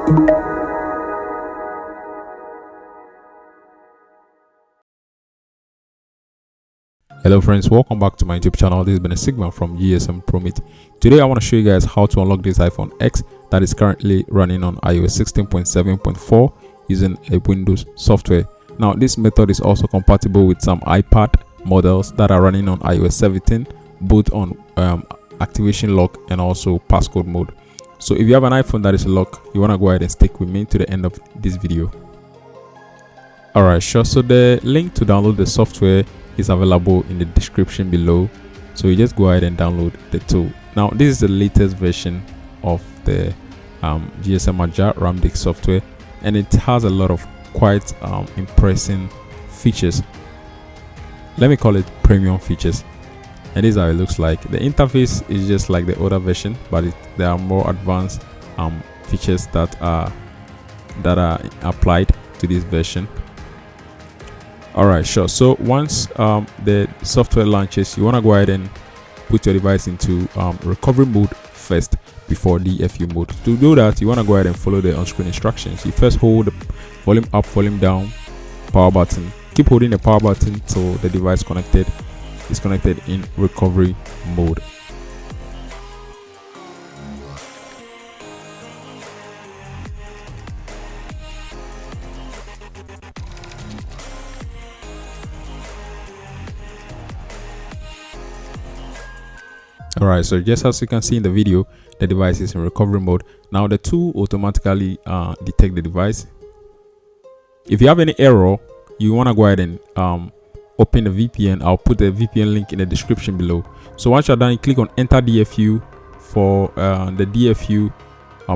Hello friends, welcome back to my YouTube channel. This has been a Sigma from gsmpromate. Today I want to show you guys how to unlock this iPhone X that is currently running on iOS 16.7.4 using a Windows software. Now this method is also compatible with some iPad models that are running on iOS 17, both on activation lock and also passcode mode. So if you have an iPhone that is locked, you want to go ahead and stick with me to the end of this video. Alright, sure. So the link to download the software is available in the description below, so you just go ahead and download the tool. Now this is the latest version of the GSM ADJAA RamdiSK software, and it has a lot of quite impressive features. Let me call it premium features, and this is how it looks like. The interface is just like the older version, but there are more advanced features that are applied to this version. Alright, sure. So once the software launches, you want to go ahead and put your device into recovery mode first before DFU mode. To do that, you want to go ahead and follow the on-screen instructions. You first hold the volume up, volume down, power button. Keep holding the power button till the device is connected in recovery mode. Alright, so just as you can see in the video, the device is in recovery mode. Now the tool automatically detect the device. If you have any error, you want to go ahead and open the VPN. I'll put the VPN link in the description below. So once you're done, you click on enter DFU for the DFU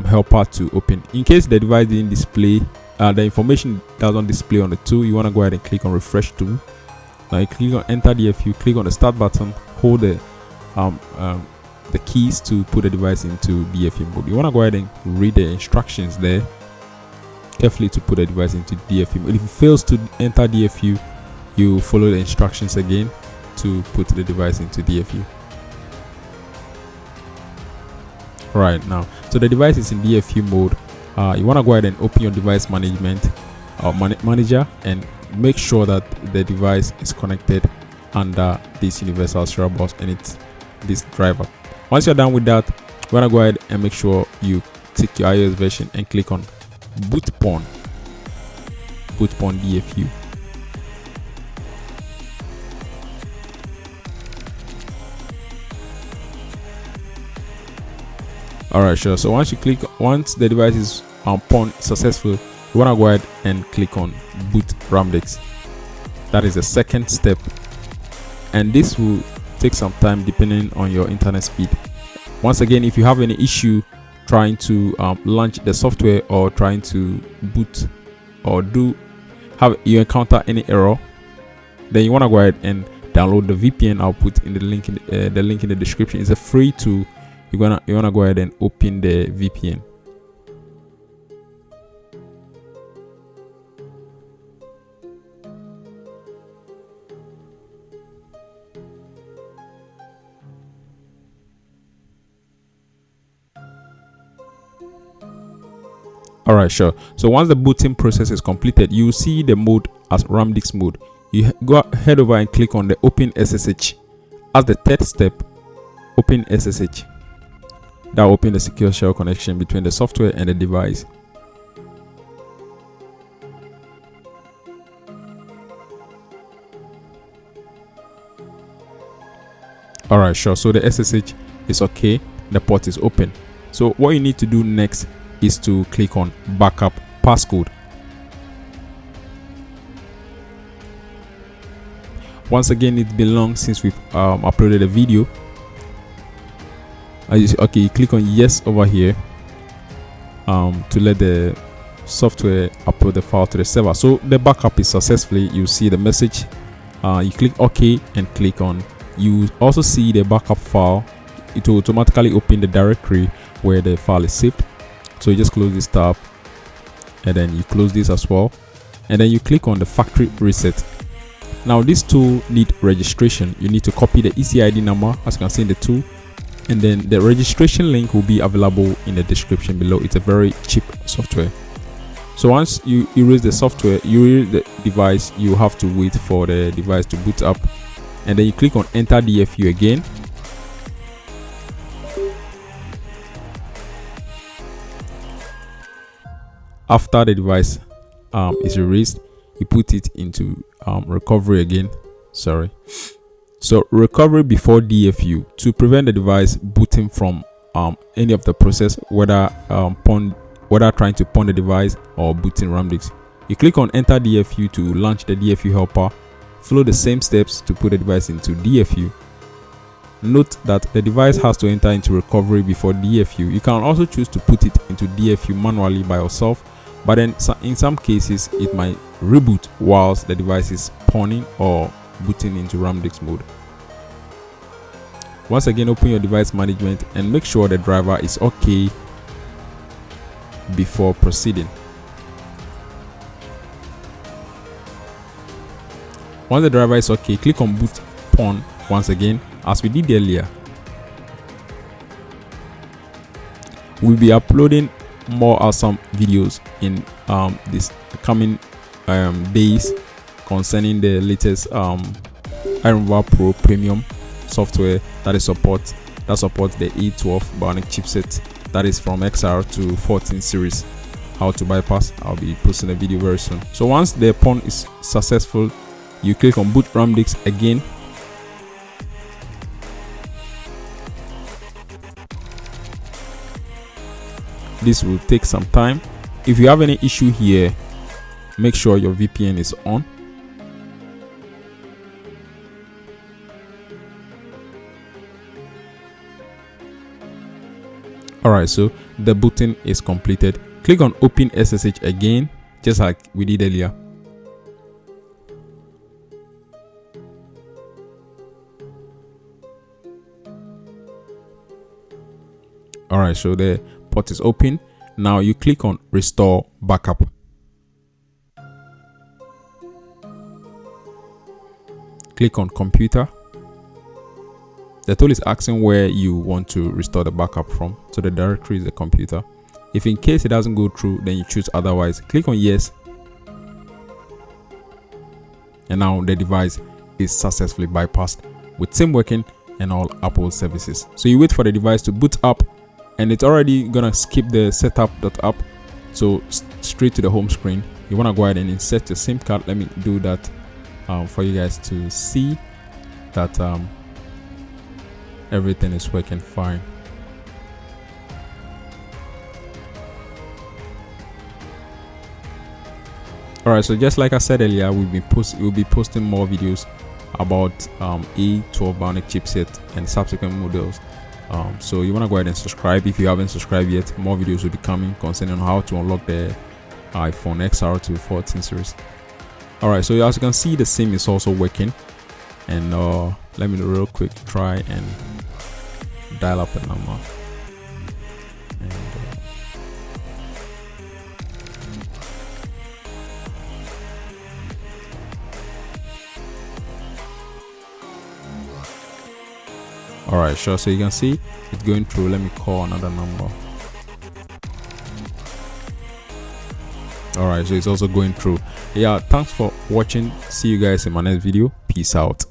helper to open. In case the device didn't display, the information doesn't display on the tool, you want to go ahead and click on refresh tool. Now you click on enter DFU, click on the start button, hold the keys to put the device into DFU mode. You want to go ahead and read the instructions there carefully to put the device into DFU mode. If it fails to enter DFU, you follow the instructions again to put the device into DFU. Right now, so the device is in DFU mode. You want to go ahead and open your device management manager and make sure that the device is connected under this universal serial bus and it's this driver. Once you're done with that, you want to go ahead and make sure you tick your iOS version and click on boot pawn DFU. Alright, sure. So once the device is pawned successful, you want to go ahead and click on boot RamdiSK. That is the second step, and this will take some time depending on your internet speed. Once again, if you have any issue trying to launch the software or trying to boot or you encounter any error, then you want to go ahead and download the VPN. I'll put in the link in the description. It's a free tool. You wanna go ahead and open the VPN. Alright, sure. So once the booting process is completed, you will see the mode as RamdiSK mode. You head over and click on the open SSH. As the third step, open SSH. That will open the secure shell connection between the software and the device. Alright, sure. So the SSH is okay, the port is open. So what you need to do next is to click on backup passcode. Once again, it's been long since we've uploaded a video. Okay, you click on yes over here to let the software upload the file to the server. So the backup is successfully, you see the message. You click OK and click on. You also see the backup file. It will automatically open the directory where the file is saved. So you just close this tab and then you close this as well, and then you click on the factory reset. Now this tool need registration. You need to copy the ECID number, as you can see in the tool, and then the registration link will be available in the description below. It's a very cheap software. So once you erase the software, you erase the device, you have to wait for the device to boot up, and then you click on enter DFU again. After the device is erased, you put it into recovery again. So recovery before DFU to prevent the device booting from any of the process, whether trying to pawn the device or booting RamdiSK. You click on enter DFU to launch the DFU helper. Follow the same steps to put the device into DFU. Note that the device has to enter into recovery before DFU. You can also choose to put it into DFU manually by yourself, but then in some cases it might reboot whilst the device is pawning or booting into RamdiSK mode. Once again, open your device management and make sure the driver is okay before proceeding. Once the driver is okay, click on boot pawn once again, as we did earlier. We'll be uploading more awesome videos in this coming days concerning the latest iRemovalpro premium software that supports the A12 Bionic chipset, that is from XR to 14 series. How to bypass, I'll be posting a video very soon. So once the pawn is successful, you click on boot RamdiSK again. This will take some time. If you have any issue here, make sure your VPN is on. Alright, so the booting is completed. Click on open SSH again, just like we did earlier. Alright, so the port is open. Now you click on restore backup. Click on computer. The tool is asking where you want to restore the backup from, so the directory is the computer. If in case it doesn't go through, then you choose otherwise. Click on yes, and now the device is successfully bypassed with SIM working and all Apple services. So you wait for the device to boot up, and it's already gonna skip the setup.app, so straight to the home screen. You want to go ahead and insert your SIM card. Let me do that for you guys to see that everything is working fine. Alright, so just like I said earlier, we'll be posting more videos about A12 Bionic chipset and subsequent models. So you want to go ahead and subscribe if you haven't subscribed yet. More videos will be coming concerning how to unlock the iPhone XR to 14 series. Alright, so as you can see, the SIM is also working, and let me real quick try and dial up a number. And, alright, sure. So you can see it's going through. Let me call another number. Alright, so it's also going through. Yeah, thanks for watching. See you guys in my next video. Peace out.